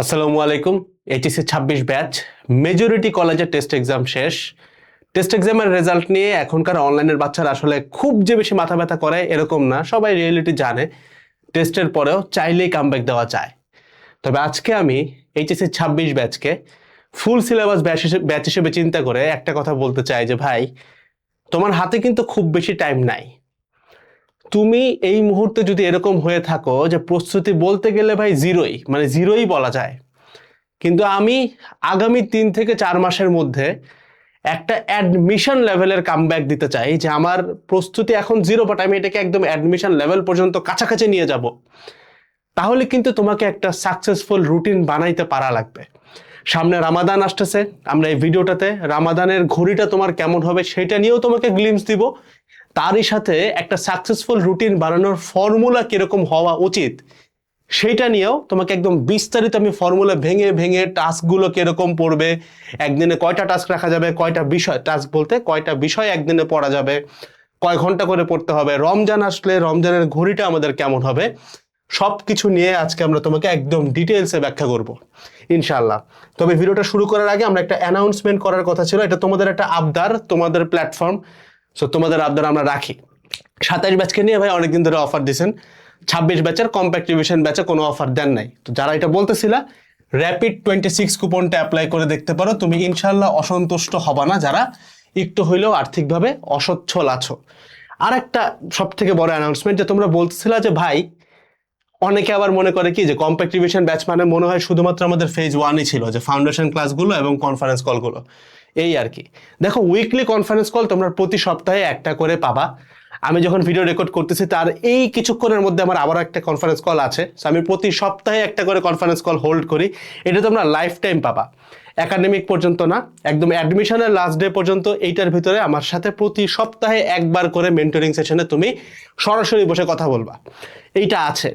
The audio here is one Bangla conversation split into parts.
আসসালামু আলাইকুম। এইচএসসি 26 ব্যাচ মেজরিটি কলেজের টেস্ট এক্সাম শেষ। টেস্ট এক্সামের রেজাল্ট নিয়ে এখনকার অনলাইনের বাচ্চারা আসলে খুব যে বেশি মাথা ব্যথা করে এরকম না, সবাই রিয়েলিটি জানে। টেস্টের পরেও চাইলেই কামব্যাক দেওয়া যায়। তবে আজকে আমি এইচএসসি 26 ব্যাচকে ফুল সিলেবাস ব্যাচ হিসেবে চিন্তা করে একটা কথা বলতে চাই যে ভাই, তোমার হাতে কিন্তু খুব বেশি টাইম নাই। তুমি এই মুহূর্তে যদি এরকম হয়ে থাকো যে প্রস্তুতি বলতে গেলে ভাই জিরোই, মানে জিরোই বলা যায়, কিন্তু আমি আগামী 3 থেকে 4 মাসের মধ্যে একটা অ্যাডমিশন লেভেলের কামব্যাক দিতে চাই যে আমার প্রস্তুতি এখন জিরো, বাট আমি এটাকে একদম অ্যাডমিশন লেভেল পর্যন্ত কাছাকাছি নিয়ে যাব। তাহলে কিন্তু তোমাকে একটা সাকসেসফুল রুটিন বানাইতে পারা লাগবে। সামনে রামাদান আসতেছে, আমরা এই ভিডিওটাতে রামাদানের ঘড়িটা তোমার কেমন হবে সেটা নিয়েও তোমাকে গ্লিমস দিব। তারই সাথে একটা সাকসেসফুল রুটিন বানানোর ফর্মুলা কিরকম হওয়া উচিত সেইটা নিয়েও তোমাকে একদম বিস্তারিত আমি ফর্মুলা ভেঙে ভেঙে টাস্কগুলো কিরকম পড়বে, একদিনে কয়টা টাস্ক রাখা যাবে, কয়টা বিষয়, টাস্ক বলতে কয়টা বিষয় একদিনে পড়া যাবে, কয় ঘন্টা করে পড়তে হবে, রমজান আসলে রমজানের ঘড়িটা আমাদের কেমন হবে, সব কিছু নিয়ে আজকে আমরা তোমাকে একদম ডিটেলসে ব্যাখ্যা করব ইনশাল্লাহ। তবে ভিডিওটা শুরু করার আগে আমরা একটা অ্যানাউন্সমেন্ট করার কথা ছিল, এটা তোমাদের একটা আবদার, তোমাদের প্ল্যাটফর্ম, সো তোমাদের আবদার আমরা রাখি। 27 ব্যাচকে নিয়ে ভাই অনেকদিন ধরে অফার দিয়েছেন, 26 ব্যাচের কম্প্যাক্ট রিভিশন ব্যাচে কোনো অফার দেন নাই। তো যারা এটা বলতেছিলা, র্যাপিড 26 কুপনটা অ্যাপ্লাই করে দেখতে পারো, তুমি ইনশাল্লাহ অসন্তুষ্ট হবা না যারা একটু হইলেও আর্থিকভাবে অসচ্ছল আছো। আর একটা সব থেকে বড় অ্যানাউন্সমেন্ট, যে তোমরা বলতেছিলা যে ভাই, অনেকে আবার মনে করে কি যে কম্প্যাক্ট রিভিশন ব্যাচ মানে মনে হয় শুধুমাত্র আমাদের ফেজ 1ই ছিল, যে ফাউন্ডেশন ক্লাসগুলো এবং কনফারেন্স কলগুলো, এই আর কি। দেখো, উইকলি কনফারেন্স কল তোমরা প্রতি সপ্তাহে একটা করে পাবা। আমি যখন ভিডিও রেকর্ড করতেছি তার এই কিছুক্ষণের মধ্যে আমার আবারও একটা কনফারেন্স কল আছে, সো আমি প্রতি সপ্তাহে একটা করে কনফারেন্স কল হোল্ড করি। এটা তোমরা লাইফ টাইম পাবা, একাডেমিক পর্যন্ত না, একদম অ্যাডমিশনের লাস্ট ডে পর্যন্ত। এইটার ভিতরে আমার সাথে প্রতি সপ্তাহে একবার করে মেন্টরিং সেশনে তুমি সরাসরি বসে কথা বলবা, এইটা আছে।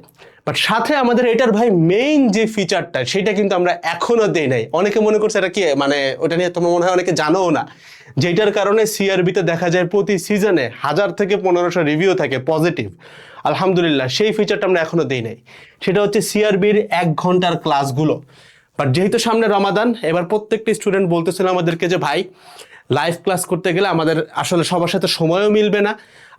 বাট সাথে আমাদের এটার ভাই মেইন যে ফিচারটা সেটা কিন্তু আমরা এখনো দেই নাই। অনেকে মনে করছে এটা কি, মানে ওটা নিয়ে তোমার মনে হয় অনেকে জানোও না, যেটার কারণে সিআরবিতে দেখা যায় প্রতি সিজনে 1000 থেকে 1500 রিভিউ থাকে পজিটিভ। আলহামদুলিল্লাহ, সেই ফিচারটা আমরা এখনো দেই নাই। সেটা হচ্ছে সিআরবির 1 ঘন্টার ক্লাসগুলো। বাট যেহেতু সামনে রমাদান, এবার প্রত্যেকটি স্টুডেন্ট বলতেছিল আমাদেরকে যে ভাই, লাইভ ক্লাস করতে গেলে আমাদের আসলে সবার সাথে সময়ও মিলবে না,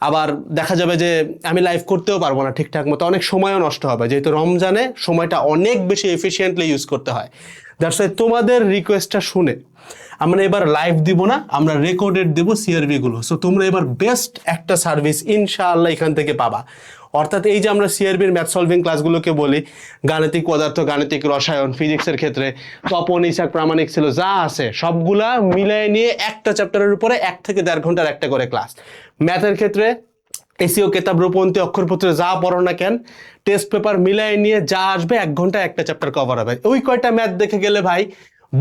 আবার দেখা যাবে যে আমি লাইভ করতেও পারবো না ঠিকঠাক মতো, অনেক সময়ও নষ্ট হবে, যেহেতু রমজানে সময়টা অনেক বেশি এফিসিয়েন্টলি ইউজ করতে হয়। দ্যাটস ওয়াই তোমাদের রিকোয়েস্টটা শুনে আমরা এবার লাইভ দিব না, আমরা রেকর্ডেড দেবো সিআরবি গুলো। সো তোমরা এবার বেস্ট একটা সার্ভিস ইনশাআল্লাহ এখান থেকে পাবা। অর্থাৎ এই যে আমরা সিআরবির ম্যাথ সলভিং ক্লাসগুলোকে বলি, গাণিতিক পদার্থ, গাণিতিক রসায়ন, ফিজিক্সের ক্ষেত্রে তপন, ইসাক, প্রামাণিক ছিল, যা আছে সবগুলা মিলাই নিয়ে একটা চ্যাপ্টারের উপরে 1 থেকে 1.5 ঘন্টার একটা করে ক্লাস। ম্যাথের ক্ষেত্রে এসিও, কেতাব, রূপন্তি, অক্ষরপত্রে যা পড়ো না কেন, টেস্ট পেপার মিলাই নিয়ে যা আসবে 1 ঘন্টা একটা চ্যাপ্টার কভার হবে। ওই কয়টা ম্যাথ দেখে গেলে ভাই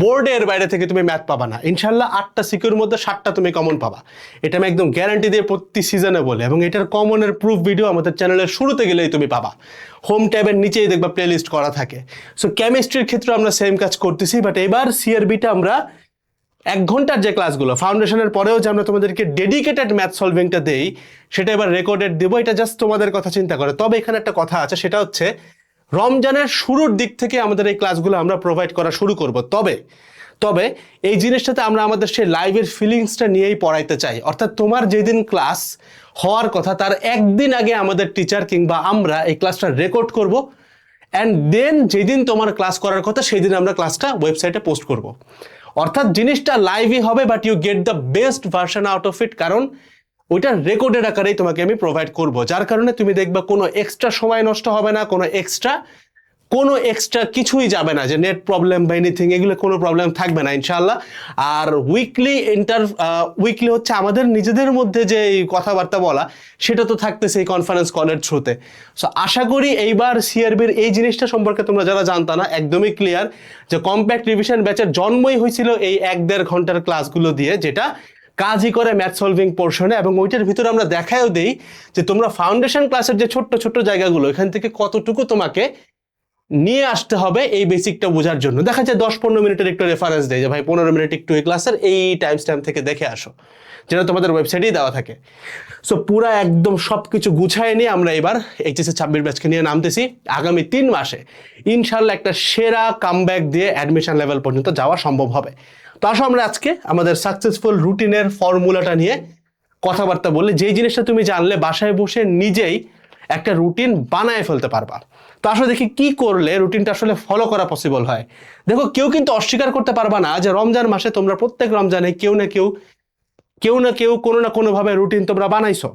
বোর্ডের বাইরে থেকে তুমি ম্যাথ পাবা না ইনশাল্লাহ। 8টা সিকিউর মধ্যে 7টা তুমি কমন পাবা, এটা আমি একদম গ্যারান্টি দিয়ে প্রতি সিজনে বলে। এবং এটার কমনের প্রুফ ভিডিও আমাদের চ্যানেলের শুরুতে গেলেই তুমি পাবা, হোম ট্যাবের নিচেই দেখবা প্লেলিস্ট করা থাকে। সো কেমিস্ট্রির ক্ষেত্রে আমরা সেম কাজ করতেছি, বাট এবার সিআরবিটা আমরা 1 ঘন্টার যে ক্লাসগুলো ফাউন্ডেশনের পরেও যে আমরা তোমাদেরকে ডেডিকেটেড ম্যাথ সলভিংটা দেই, সেটা এবার রেকর্ডেড দেবো। এটা জাস্ট তোমাদের কথা চিন্তা করে। তবে এখানে একটা কথা আছে, সেটা হচ্ছে রমজানের শুরুর দিক থেকে আমাদের এই ক্লাসগুলো আমরা প্রোভাইড করা শুরু করব। তবে তবে এই জিনিসটাতে আমরা আমাদের সেই লাইভের ফিলিংসটা নিয়েই পড়াইতে চাই। অর্থাৎ তোমার যেদিন ক্লাস হওয়ার কথা তার একদিন আগে আমাদের টিচার কিংবা আমরা এই ক্লাসটা রেকর্ড করব, অ্যান্ড দেন যেদিন তোমার ক্লাস করার কথা সেই দিন আমরা ক্লাসটা ওয়েবসাইটে পোস্ট করব। অর্থাৎ জিনিসটা লাইভই হবে, but you get the best version out of it, কারণ ওইটা রেকর্ডেড আকারেই তোমাকে আমি প্রোভাইড করব। যার কারণে তুমি দেখবা কোনো এক্সট্রা সময় নষ্ট হবে না, কোনো এক্সট্রা কিছুই যাবে না, যে নেট প্রবলেম বা এনিথিং, এগুলো কোনো প্রবলেম থাকবে না ইনশাআল্লাহ। আর উইকলি হচ্ছে আমাদের নিজেদের মধ্যে যে কথাবার্তা বলা, সেটা তো থাকতেছে এই কনফারেন্স কলের থ্রুতে। সো আশা করি এইবার সিআরবির এই জিনিসটা সম্পর্কে তোমরা যারা জানতা না একদমই ক্লিয়ার, যে কম্প্যাক্ট রিভিশন ব্যাচের জন্মই হয়েছিল এই 1-1.5 ঘন্টার ক্লাসগুলো দিয়ে, যেটা কাজই করে ম্যাথ সলভিং পোর্শনে। এবং ওইটার ভিতরে আমরা দেখাও দেই যে তোমরা ফাউন্ডেশন ক্লাসের যে ছোট্ট ছোট্ট জায়গাগুলো, এখান থেকে কতটুকু তোমাকে নিয়ে আসতে হবে এই বেসিকটা বোঝার জন্য। দেখা যায় 10-15 মিনিটের একটু রেফারেন্স দেয় যে ভাই 15 মিনিট একটু এই ক্লাসের এই টাইম থেকে দেখে আসো, যেটা তোমাদের ওয়েবসাইটেই দেওয়া থাকে। সো পুরা একদম সব কিছু গুছায় নিয়ে আমরা এবার এইচএসসি 26 ব্যাচকে নিয়ে নামতেছি। আগামী 3 মাসে ইনশাল্লাহ একটা সেরা কামব্যাক দিয়ে অ্যাডমিশন লেভেল পর্যন্ত যাওয়া সম্ভব হবে। তো আসো আমরা আজকে আমাদের সাকসেসফুল রুটিনের ফর্মুলাটা নিয়ে কথাবার্তা বললে যেই জিনিসটা তুমি জানলে বাসায় বসে নিজেই একটা রুটিন বানায় ফেলতে পারবা। তো আসলে দেখি কি করলে রুটিনটা আসলে ফলো করা পসিবল হয়। দেখো কেউ কিন্তু অস্বীকার করতে পারবা না যে রমজান মাসে তোমরা প্রত্যেক রমজানে কেউ না কেউ কোনো না কোনোভাবে রুটিন তোমরা বানাইছো,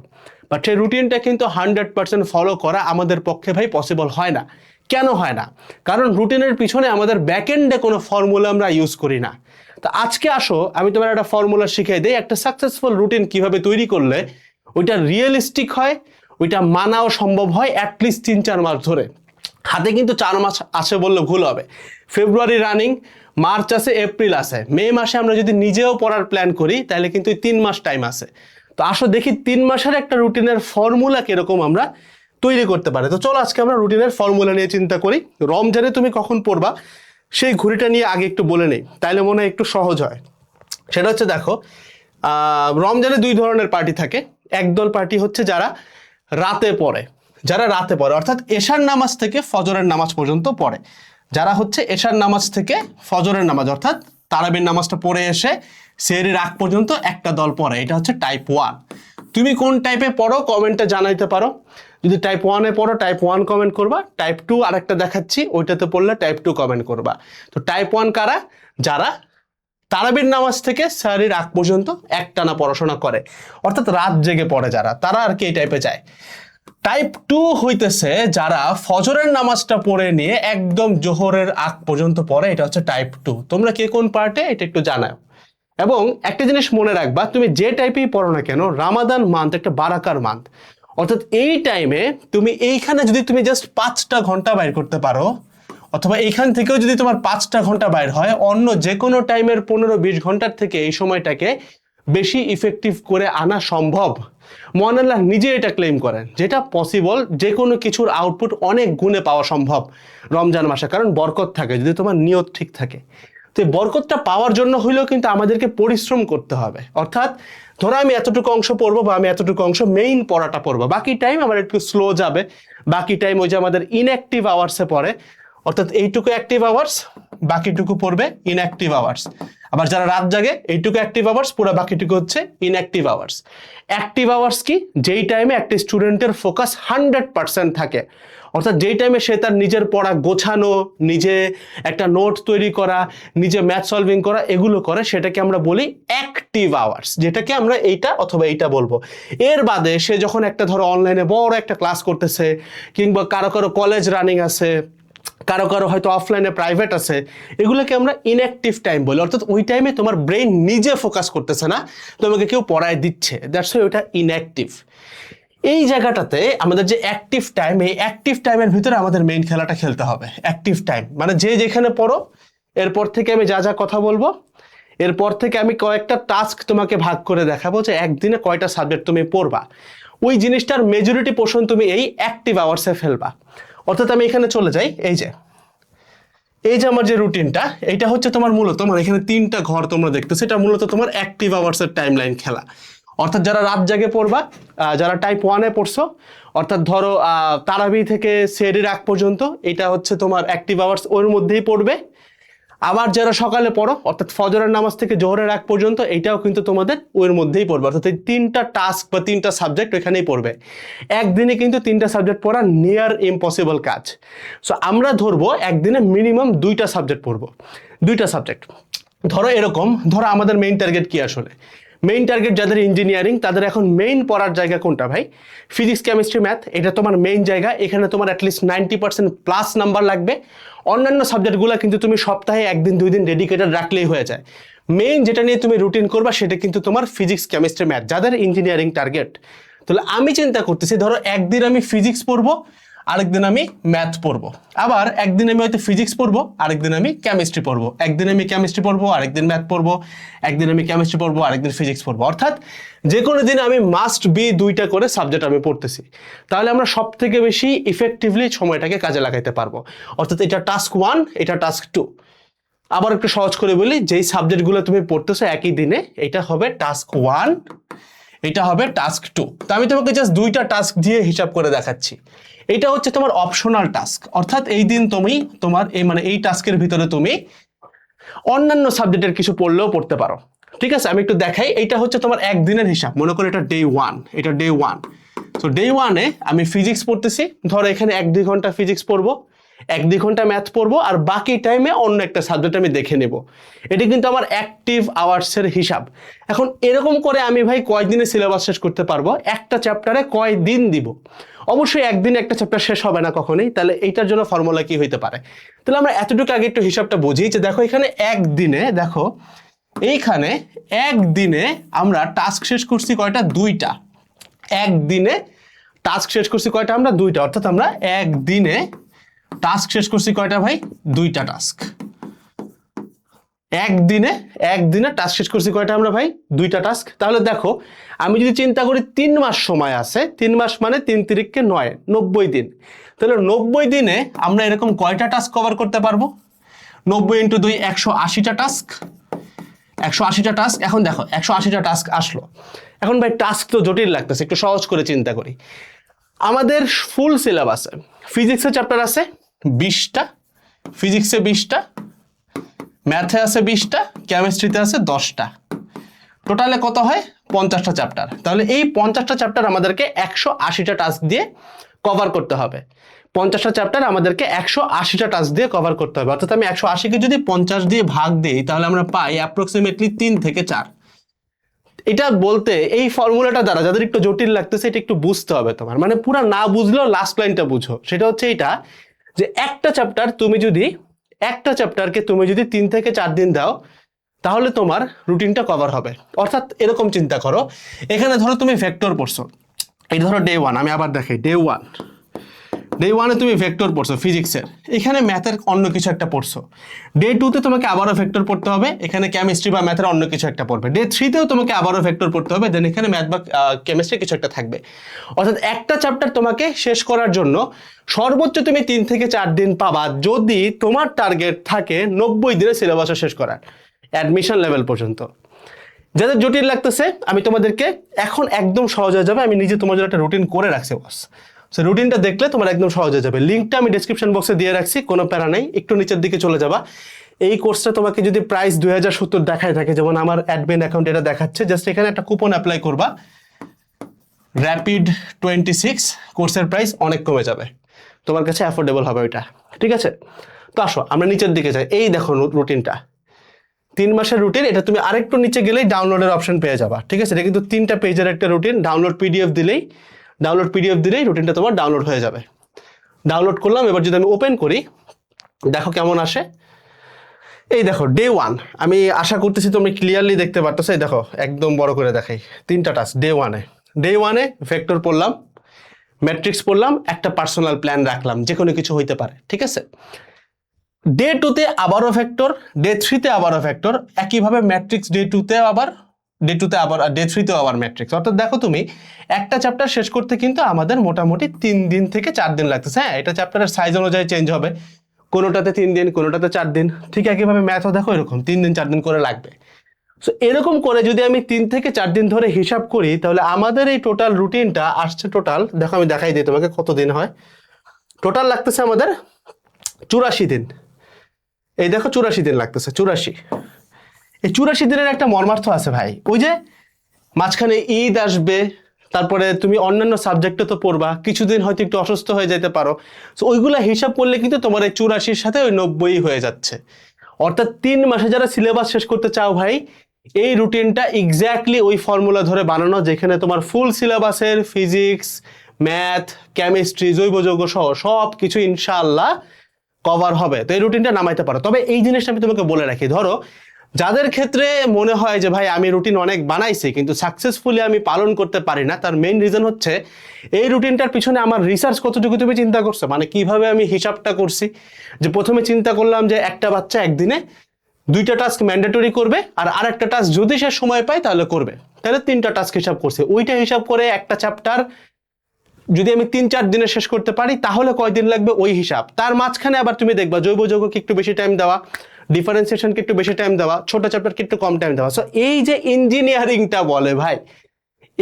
বাট সেই রুটিনটা কিন্তু 100% ফলো করা আমাদের পক্ষে ভাই পসিবল হয় না। কেন হয় না? কারণ রুটিনের পিছনে আমাদের ব্যাকএন্ডে কোনো ফর্মুলা আমরা ইউজ করি না। তো আজকে আসো আমি তোমার একটা ফর্মুলা শিখিয়ে দিই, একটা সাকসেসফুল রুটিন কিভাবে তৈরি করলে ওইটা রিয়েলিস্টিক হয়, ওইটা মানাও সম্ভব হয় অ্যাটলিস্ট 3-4 মাস ধরে। হাতে কিন্তু 4 মাস আছে বললে ভুল হবে। ফেব্রুয়ারি রানিং, মার্চ আছে, এপ্রিল আছে, মে মাসে আমরা যদি নিজেও পড়ার প্ল্যান করি তাহলে কিন্তু 3 মাস টাইম আছে। তো আসো দেখি 3 মাসের একটা রুটিনের ফর্মুলা কিরকম আমরা তৈরি করতে পারি। তো চলো আজকে আমরা রুটিনের ফর্মুলা নিয়ে চিন্তা করি। রমজানে তুমি কখন পড়বা সেই ঘড়িটা নিয়ে আগে একটু বলে নেই, তাইলে মনে হয় একটু সহজ হয়। সেটা হচ্ছে দেখো, রমজানে 2 ধরনের পার্টি থাকে। একদল পার্টি হচ্ছে যারা রাতে পড়ে, অর্থাৎ এশার নামাজ থেকে ফজরের নামাজ পর্যন্ত পড়ে। যারা হচ্ছে এশার নামাজ থেকে ফজরের নামাজ অর্থাৎ তারাবির নামাজটা পড়ে এসে সেহরির আগ পর্যন্ত একটা দল পড়ে, এটা হচ্ছে টাইপ 1। তুমি কোন টাইপে পড়ো কমেন্টে জানাইতে পারো। যদি টাইপ 1-এ পড়ো টাইপ 1 কমেন্ট করবা, টাইপ 2 আরেকটা দেখাচ্ছি ওইটাতে পড়লে টাইপ 2 কমেন্ট করবা। তো টাইপ 1 কারা? যারা তারাবির নামাজ থেকে সেহরির আগ পর্যন্ত একটানা পড়াশোনা করে, অর্থাৎ রাত জেগে পড়ে যারা, তারা আর কি এই টাইপে যায়। টাইপ 2 হইতেছে যারা ফজরের নামাজটা পড়ে নিয়ে একদম জোহরের আগ পর্যন্ত পড়ে, এটা হচ্ছে টাইপ 2। তোমরা কে কোন পার্টে এটা একটু জানাও। এবং একটা জিনিস মনে রাখবা, তুমি যে টাইপেই পড়ো না কেন, রামাদান মান্থ একটা বারাকার মান্থ, অর্থাৎ এই টাইমে তুমি এইখানে যদি তুমি জাস্ট 5টা ঘন্টা বাইর করতে পারো, অথবা এইখান থেকেও যদি তোমার 5টা ঘন্টা বাইর হয়, অন্য যে কোনো টাইমের 15-20 ঘন্টার থেকে এই সময়টাকে বেশি ইফেক্টিভ করে আনা সম্ভব। মহান আল্লাহ নিজে এটা ক্লেম করেন, যেটা পসিবল, যে কোনো কিছুর আউটপুট অনেক গুণে পাওয়া সম্ভব রমজান মাসে, কারণ বরকত থাকে যদি তোমার নিয়ত ঠিক থাকে। তো এই বরকতটা পাওয়ার জন্য হইলেও কিন্তু আমাদেরকে পরিশ্রম করতে হবে। অর্থাৎ ধরো আমি এতটুকু অংশ পড়বো বা আমি এতটুকু অংশ মেইন পড়াটা পড়বো, বাকি টাইম আমার একটু স্লো যাবে, বাকি টাইম ওই যে আমাদের ইনঅ্যাক্টিভ আওয়ার্সে পড়ে, অর্থাৎ এইটুকু অ্যাক্টিভ আওয়ার্স, বাকিটুকু পড়বে ইনঅ্যাক্টিভ আওয়ার্স। আবার যারা রাত জাগে এইটুকু অ্যাক্টিভ আওয়ার্স, পুরো বাকিটুকু হচ্ছে ইনঅ্যাক্টিভ আওয়ার্স। অ্যাক্টিভ আওয়ার্স কি? যেই টাইমে একটা স্টুডেন্টের ফোকাস 100% থাকে, অর্থাৎ যেই টাইমে সে তার নিজের পড়া গোছানো, নিজে একটা নোট তৈরি করা, নিজে ম্যাথ সলভিং করা, এগুলো করে, সেটাকে আমরা বলি অ্যাক্টিভ আওয়ার্স, যেটাকে আমরা এইটা অথবা এইটা বলবো। এর বাদে সে যখন একটা ধরো অনলাইনে বড় একটা ক্লাস করতেছে, কিংবা কারো কলেজ রানিং আছে, কারো হয়তো অফলাইনে প্রাইভেট আছে, এগুলোকে আমরা ইনঅ্যাক্টিভ টাইম বলি। অর্থাৎ ওই টাইমে তোমার ব্রেইন নিজে ফোকাস করতেছে না, তোমাকে কেউ পড়ায় দিচ্ছে, দ্যাটস ওয়াই ওটা ইনঅ্যাক্টিভ। এই জায়গাটাতে আমাদের যে অ্যাক্টিভ টাইম, এই অ্যাক্টিভ টাইমের ভিতরে আমাদের মেইন খেলাটা খেলতে হবে। অ্যাক্টিভ টাইম মানে যে যেখানে পড়ো, এরপর থেকে আমি যা যা কথা বলবো, এরপর থেকে আমি কয়েকটা টাস্ক তোমাকে ভাগ করে দেখাবো যে একদিনে কয়টা সাবজেক্ট তুমি পড়বা। ওই জিনিসটার মেজরিটি পোর্শন তুমি এই অ্যাক্টিভ আওয়ার্সে ফেলবা। অর্থাৎ আমি এখানে চলে যাই, এই যে আমার যে রুটিনটা, এইটা হচ্ছে তোমার মূলত, মানে এখানে 3টা ঘর তোমরা দেখতেছো, এটা মূলত তোমার অ্যাক্টিভ আওয়ার্সের টাইম লাইন খেলা। অর্থাৎ যারা রাত জাগে পড়বা, যারা টাইপ 1-এ পড়ছো, অর্থাৎ ধরো তারাবি থেকে সেহরির আগ পর্যন্ত, এটা হচ্ছে তোমার অ্যাক্টিভ আওয়ার্স, ওর মধ্যেই পড়বে। আবার যারা সকালে পড়ো, অর্থাৎ ফজরের নামাজ থেকে জোহরের আগ পর্যন্ত, এইটাও কিন্তু তোমাদের ওর মধ্যেই পড়বে। অর্থাৎ এই 3টা টাস্ক বা 3টা সাবজেক্ট ওইখানেই পড়বে। একদিনে কিন্তু 3টা সাবজেক্ট পড়া নিয়ার ইম্পসিবল কাজ। সো আমরা ধরবো একদিনে মিনিমাম 2টা সাবজেক্ট পড়বো, 2টা সাবজেক্ট। ধরো এরকম, ধরো আমাদের মেইন টার্গেট কি আসলে? মেইন টার্গেট যাদের ইঞ্জিনিয়ারিং, তাদের এখন মেইন পড়ার জায়গা কোনটা ভাই? ফিজিক্স, কেমিস্ট্রি, ম্যাথ, এটা তোমার মেইন জায়গা। এখানে তোমার অ্যাটলিস্ট 90% প্লাস নাম্বার লাগবে। অন্যান্য সাবজেক্টগুলো কিন্তু তুমি সপ্তাহে 1-2 দিন ডেডিকেটেড রাখলেই হয়ে যায়। মেইন যেটা নিয়ে তুমি রুটিন করবা সেটা কিন্তু তোমার ফিজিক্স, কেমিস্ট্রি, ম্যাথ, যাদের ইঞ্জিনিয়ারিং টার্গেট। তাহলে আমি চিন্তা করতেছি, ধরো একদিন আমি ফিজিক্স পড়বো, আরেকদিন আমি ম্যাথ পড়বো, আবার একদিন আমি হয়তো ফিজিক্স পড়বো, আরেকদিন আমি কেমিস্ট্রি পড়বো, একদিন আমি কেমিস্ট্রি পড়বো, আরেকদিন ম্যাথ পড়বো, একদিন আমি কেমিস্ট্রি পড়বো, আরেকদিন ফিজিক্স পড়বো। অর্থাৎ যে কোনো দিন আমি মাস্ট বি 2টা করে সাবজেক্ট আমি পড়তেছি, তাহলে আমরা সব থেকে বেশি ইফেক্টিভলি সময়টাকে কাজে লাগাইতে পারবো। অর্থাৎ এটা টাস্ক 1, এটা টাস্ক 2। আবার একটু সহজ করে বলি, যেই সাবজেক্টগুলো তুমি পড়তেছো একই দিনে, এটা হবে টাস্ক 1, এটা হবে টাস্ক 2। তো আমি তোমাকে জাস্ট 2টা টাস্ক দিয়ে হিসাব করে দেখাচ্ছি। এটা হচ্ছে তোমার অপশনাল টাস্ক, অর্থাৎ এই দিন তুমি তোমার এই টাস্কের ভিতরে তুমি অন্যান্য সাবজেক্টের কিছু পড়লেও পড়তে পারো। ঠিক আছে, আমি একটু দেখাই। এইটা হচ্ছে তোমার একদিনের হিসাব, মনে করো এটা ডে 1, এটা ডে 1। তো ডে 1-এ আমি ফিজিক্স পড়তেছি, ধরো এখানে 1-2 ঘন্টা ফিজিক্স পড়বো, 1-2 ঘন্টা ম্যাথ পড়বো, আর বাকি টাইমে অন্য একটা সাবজেক্ট আমি দেখে নেব। এটি কিন্তু আমার অ্যাক্টিভ আওয়ার্সের হিসাব। এখন এরকম করে আমি ভাই কয়দিনে সিলেবাস শেষ করতে পারবো, একটা চ্যাপ্টারে কয় দিন দিব? অবশ্যই একদিন একটা চ্যাপ্টার শেষ হবে না কখনোই। তাহলে এইটার জন্য ফর্মুলা কি হইতে পারে? তাহলে আমরা এতটুকু আগে একটু হিসাবটা বুঝি যে দেখো এখানে একদিনে, দেখো এইখানে একদিনে আমরা টাস্ক শেষ করছি কয়টা? 2টা। একদিনে টাস্ক শেষ করছি কয়টা? আমরা 2টা। অর্থাৎ আমরা একদিনে টাস্ক শেষ করছি কয়টা ভাই? 2টা টাস্ক। একদিনে টাস্ক শেষ করছি কয়টা আমরা ভাই? 2টা টাস্ক। তাহলে দেখো আমি যদি চিন্তা করি 3 মাস সময় আছে, 3 মাস মানে 3 তিরিখকে 9, 90 দিন। তাহলে 90 দিনে আমরা এরকম কয়টা টাস্ক কভার করতে পারবো? 90 × 2 180টা টাস্ক, 180টা টাস্ক। এখন দেখো 180টা টাস্ক আসলো। এখন ভাই টাস্ক তো জটিল লাগতেছে, একটু সহজ করে চিন্তা করি। আমাদের ফুল সিলেবাসে ফিজিক্সের চ্যাপ্টার আছে 20টা, ফিজিক্সে 20টা, ম্যাথে আছে 20টা, কেমিস্ট্রিতে আছে 10টা। টোটালে কত হয়? 50টা চ্যাপ্টার। তাহলে এই 50টা চ্যাপ্টার আমাদেরকে 180টা টাস্ক দিয়ে কভার করতে হবে। 50টা চ্যাপ্টার আমাদেরকে 180টা টাস্ক দিয়ে কভার করতে হবে। অর্থাৎ আমি 180কে যদি 50 দিয়ে ভাগ দিই, তাহলে আমরা পাই অ্যাপ্রক্সিমেটলি 3 থেকে 4। এটা বলতে এই ফর্মুলাটা দ্বারা যাদের একটু জটিল লাগতেছে, এটা একটু বুঝতে হবে তোমার, মানে পুরো না বুঝলেও লাস্ট লাইনটা বুঝো। সেটা হচ্ছে এইটা, যে একটা চ্যাপ্টারকে তুমি যদি 3 থেকে 4 দিন দাও, তাহলে তোমার রুটিনটা কভার হবে। অর্থাৎ এরকম চিন্তা করো, এখানে ধরো তুমি ভেক্টর পড়ছো, এই ধরো ডে 1, আমি আবার দেখাই ডে 1-এ তুমি ভেক্টর পড়ছো ফিজিক্সের, এখানে ম্যাথের অন্য কিছু একটা পড়ছো। ডে 2-তে তোমাকে আবারও ভেক্টর পড়তে হবে, এখানে কেমিস্ট্রি বা ম্যাথের অন্য কিছু একটা পড়বে। ডে 3-তেও তোমাকে আবারও ভেক্টর পড়তে হবে, দেন এখানে ম্যাথ বা কেমিস্ট্রি কিছু একটা থাকবে। অর্থাৎ একটা চ্যাপ্টার তোমাকে শেষ করার জন্য সর্বোচ্চ তুমি 3 থেকে 4 দিন পাবা, যদি তোমার টার্গেট থাকে 90 দিনে সিলেবাসটা শেষ করার, অ্যাডমিশন লেভেল পর্যন্ত। যাদের জটিল লাগতেছে, আমি তোমাদেরকে এখন একদম সহজ হয়ে যাবে। আমি নিজে তোমার জন্য একটা রুটিন করে রাখছি বস, সো রুটিনটা দেখলে তোমার একদম সহজ হয়ে যাবে। লিঙ্কটা আমি ডেসক্রিপশন বক্সে দিয়ে রাখছি, কোনো প্যারা নেই, একটু নিচের দিকে চলে যাবা। এই কোর্সটা তোমাকে যদি প্রাইস 2070 দেখায় থাকে, যেমন আমার অ্যাডমিন অ্যাকাউন্ট এটা দেখাচ্ছে, জাস্ট এখানে একটা কুপন অ্যাপ্লাই করবা, র্যাপিড 26, কোর্সের প্রাইস অনেক কমে যাবে, তোমার কাছে অ্যাফোর্ডেবল হবে ওইটা। ঠিক আছে, তো আসো আমরা নিচের দিকে যাই। এই দেখো রুটিনটা, 3 মাসের রুটিন। এটা তুমি আরেকটু নিচে গেলেই ডাউনলোডের অপশন পেয়ে যাবা। ঠিক আছে, এটা কিন্তু 3টা পেজের একটা রুটিন। ডাউনলোড পিডিএফ দিলেই রুটিনটা তোমার ডাউনলোড হয়ে যাবে। ডাউনলোড করলাম, এবার যদি আমি ওপেন করি, দেখো কেমন আসে। এই দেখো ডে 1, আমি আশা করতেছি তুমি ক্লিয়ারলি দেখতে পারতেছো। এই দেখো একদম বড় করে দেখাই, 3টা টাস্ক ডে 1-এ ভেক্টর পড়লাম, ম্যাট্রিক্স পড়লাম, একটা পার্সোনাল প্ল্যান রাখলাম, যে কোনো কিছু হইতে পারে। ঠিক আছে, ডে 2-তে আবারও ভেক্টর, ডে 3-তে আবারও ভেক্টর, একইভাবে ম্যাট্রিক্স ডে 2-তে আবার, ডে 3-তেও আবার ম্যাট্রিক্স। অর্থাৎ দেখো তুমি একটা চ্যাপ্টার শেষ করতে কিন্তু আমাদের মোটামুটি 3 দিন থেকে 4 দিন লাগতেছে। হ্যাঁ, এটা চ্যাপ্টারের সাইজ অনুযায়ী চেঞ্জ হবে, কোনোটাতে 3 দিন, কোনোটাতে 4 দিন। ঠিক একইভাবে ম্যাথও দেখো এরকম 3 দিন 4 দিন করে লাগবে। সো এরকম করে যদি আমি 3 থেকে 4 দিন ধরে হিসাব করি, তাহলে আমাদের এই টোটাল রুটিনটা আসছে, টোটাল দেখো আমি দেখাই দিই তোমাকে কত দিন হয়। টোটাল লাগতেছে আমাদের 84 দিন। এই দেখো 84 দিন লাগতেছে, 84। এই 84 দিনের একটা মর্মার্থ আছে ভাই। ওই যে মাঝখানে ঈদ আসবে, তারপরে তুমি অন্যান্য সাবজেক্টে তো পড়বা, কিছুদিন হয়তো একটু অসুস্থ হয়ে যেতে পারো। সো ওইগুলা হিসাব করলে কিন্তু তোমার এই 84-র সাথে ওই 90 হয়ে যাচ্ছে। অর্থাৎ 3 মাসে যারা সিলেবাস শেষ করতে চাও ভাই, এই রুটিনটা এক্স্যাক্টলি ওই ফর্মুলা ধরে বানানো, যেখানে তোমার ফুল সিলেবাসের ফিজিক্স, ম্যাথ, কেমিস্ট্রি, জৈব যৌগ সহ সব কিছু ইনশাআল্লাহ কভার হবে। তো এই রুটিনটা নামাইতে পারো। তবে এই জিনিসটা আমি তোমাকে বলে রাখি, ধরো যাদের ক্ষেত্রে মনে হয় যে ভাই আমি রুটিন অনেক বানাইছি কিন্তু সাকসেসফুলি আমি পালন করতে পারি না, তার মেইন রিজন হচ্ছে এই রুটিনটার পিছনে আমার রিসার্চ কতটুকু তুমি চিন্তা করছো, মানে কিভাবে আমি হিসাবটা করছি। যে প্রথমে চিন্তা করলাম যে একটা বাচ্চা একদিনে 2টা টাস্ক ম্যান্ডেটরি করবে আর আরেকটা টাস্ক যদি সে সময় পায় তাহলে করবে, তাহলে 3টা টাস্ক হিসাব করছে। ওইটা হিসাব করে একটা চ্যাপ্টার যদি আমি 3-4 দিনে শেষ করতে পারি তাহলে কয়দিন লাগবে ওই হিসাব। তার মাঝখানে আবার তুমি দেখবা জৈব যৌগকে একটু বেশি টাইম দেওয়া, ডিফারেন্সিয়েশনকে একটু বেশি টাইম দেওয়া, ছোট চ্যাপ্টারকে একটু কম টাইম দেওয়া। সো এই যে ইঞ্জিনিয়ারিংটা বলে ভাই,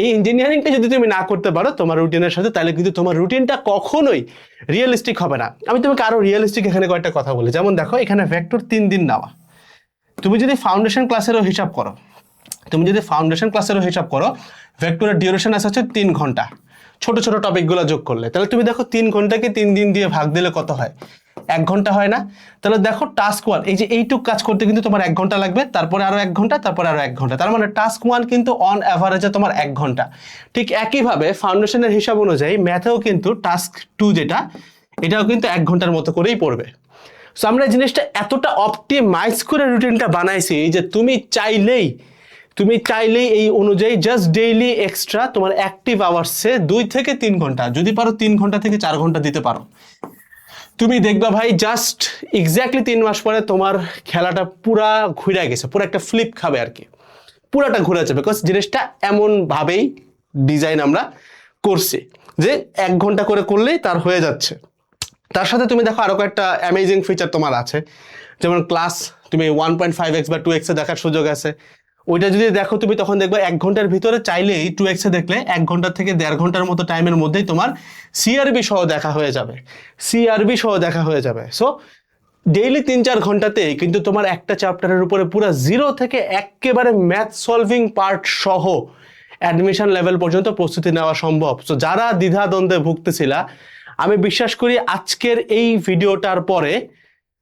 এই ইঞ্জিনিয়ারিংটা যদি তুমি না করতে পারো তোমার রুটিনের সাথে, তাহলে কিন্তু তোমার রুটিনটা কখনোই রিয়েলিস্টিক হবে না। আমি তোমাকে আরো রিয়েলিস্টিক এখানে কয়েকটা কথা বলি। যেমন দেখো এখানে ভেক্টর 3 দিন নেওয়া, তুমি যদি ফাউন্ডেশন ক্লাসেরও হিসাব করো, ভেক্টরের ডিউরেশন আছে হচ্ছে 3 ঘন্টা, ছোট ছোট টপিকগুলো যোগ করলে। তাহলে তুমি দেখো 3 ঘন্টাকে 3 দিন দিয়ে ভাগ দিলে কত হয়, 1 ঘন্টা হয় না? তাহলে দেখো টাস্ক 1, এই যে এইটুক কাজ করতে কিন্তু তোমার 1 ঘন্টা লাগবে, তারপরে আরো 1 ঘন্টা, তারপরে আরো 1 ঘন্টা, তার মানে টাস্ক 1 কিন্তু অন অ্যাভারেজে তোমার 1 ঘন্টা। ঠিক একইভাবে ফাউন্ডেশনের হিসাব অনুযায়ী ম্যাথেও কিন্তু টাস্ক 2 যেটা, এটাও কিন্তু 1 ঘন্টার মতো করেই পড়বে। সো আমরা এই জিনিসটা এতটা অপটিমাইজ করে রুটিনটা বানাইছি যে তুমি চাইলেই এই অনুযায়ী জাস্ট ডেইলি এক্সট্রা তোমার অ্যাক্টিভ আওয়ার্সে 2 থেকে 3 ঘন্টা, যদি পারো 3 ঘন্টা থেকে 4 ঘন্টা দিতে পারো, তুমি দেখবা ভাই জাস্ট এক্স্যাক্টলি 3 মাস পরে তোমার খেলাটা পুরা ঘুরে গেছে, পুরো একটা ফ্লিপ খাবে আর কি, পুরাটা ঘুরে যাবে। বিকজ জিনিসটা এমন ভাবেই ডিজাইন আমরা করছি যে 1 ঘন্টা করে করলেই তার হয়ে যাচ্ছে। তার সাথে তুমি দেখো আরো কয়েকটা অ্যামেজিং ফিচার তোমার আছে, যেমন ক্লাস তুমি 1.5x বা 2x এ দেখার সুযোগ আছে। ওইটা যদি দেখো তুমি তখন দেখবে 1 ঘন্টার ভিতরে চাইলেই 2x এ দেখলে 1 ঘন্টা থেকে 1.5 ঘন্টার মতো টাইমের মধ্যেই তোমার সিআরবি সহ দেখা হয়ে যাবে। সো ডেইলি 3-4 ঘন্টাতেই কিন্তু তোমার একটা চ্যাপ্টারের উপরে পুরো 0 থেকে একেবারে ম্যাথ সলভিং পার্ট সহ অ্যাডমিশন লেভেল পর্যন্ত প্রস্তুতি নেওয়া সম্ভব। সো যারা দ্বিধাদ্বন্দ্বে ভুগতেছিলা, আমি বিশ্বাস করি আজকের এই ভিডিওটার পরে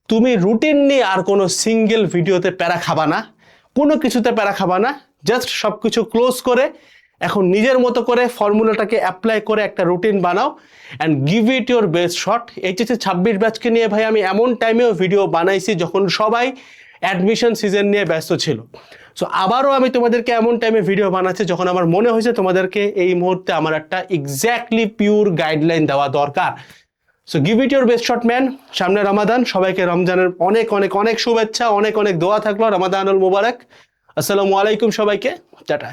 তুমি রুটিন নিয়ে আর কোনো সিঙ্গেল ভিডিওতে প্যারা খাবা না, কোনো কিছুতে প্যারা খাবা না। জাস্ট সবকিছু ক্লোজ করে এখন নিজের মতো করে ফর্মুলাটাকে অ্যাপ্লাই করে একটা রুটিন বানাও and give it your best shot. HSC 26 ব্যাচকে নিয়ে ভাই আমি এমন টাইমেও ভিডিও বানাইছি যখন সবাই অ্যাডমিশন সিজন নিয়ে ব্যস্ত ছিল। সো আবারও আমি তোমাদেরকে এমন টাইমে ভিডিও বানাচ্ছি যখন আমার মনে হয়েছে তোমাদেরকে এই মুহূর্তে আমার একটা এক্স্যাক্টলি পিওর গাইডলাইন দেওয়া দরকার। So give it your best shot man. সামনে রমাদান, সবাইকে রমজানের অনেক অনেক অনেক শুভেচ্ছা, অনেক অনেক দোয়া থাকলো। রমাদানুল মুবারক। আসসালামু আলাইকুম সবাইকে, টাটা।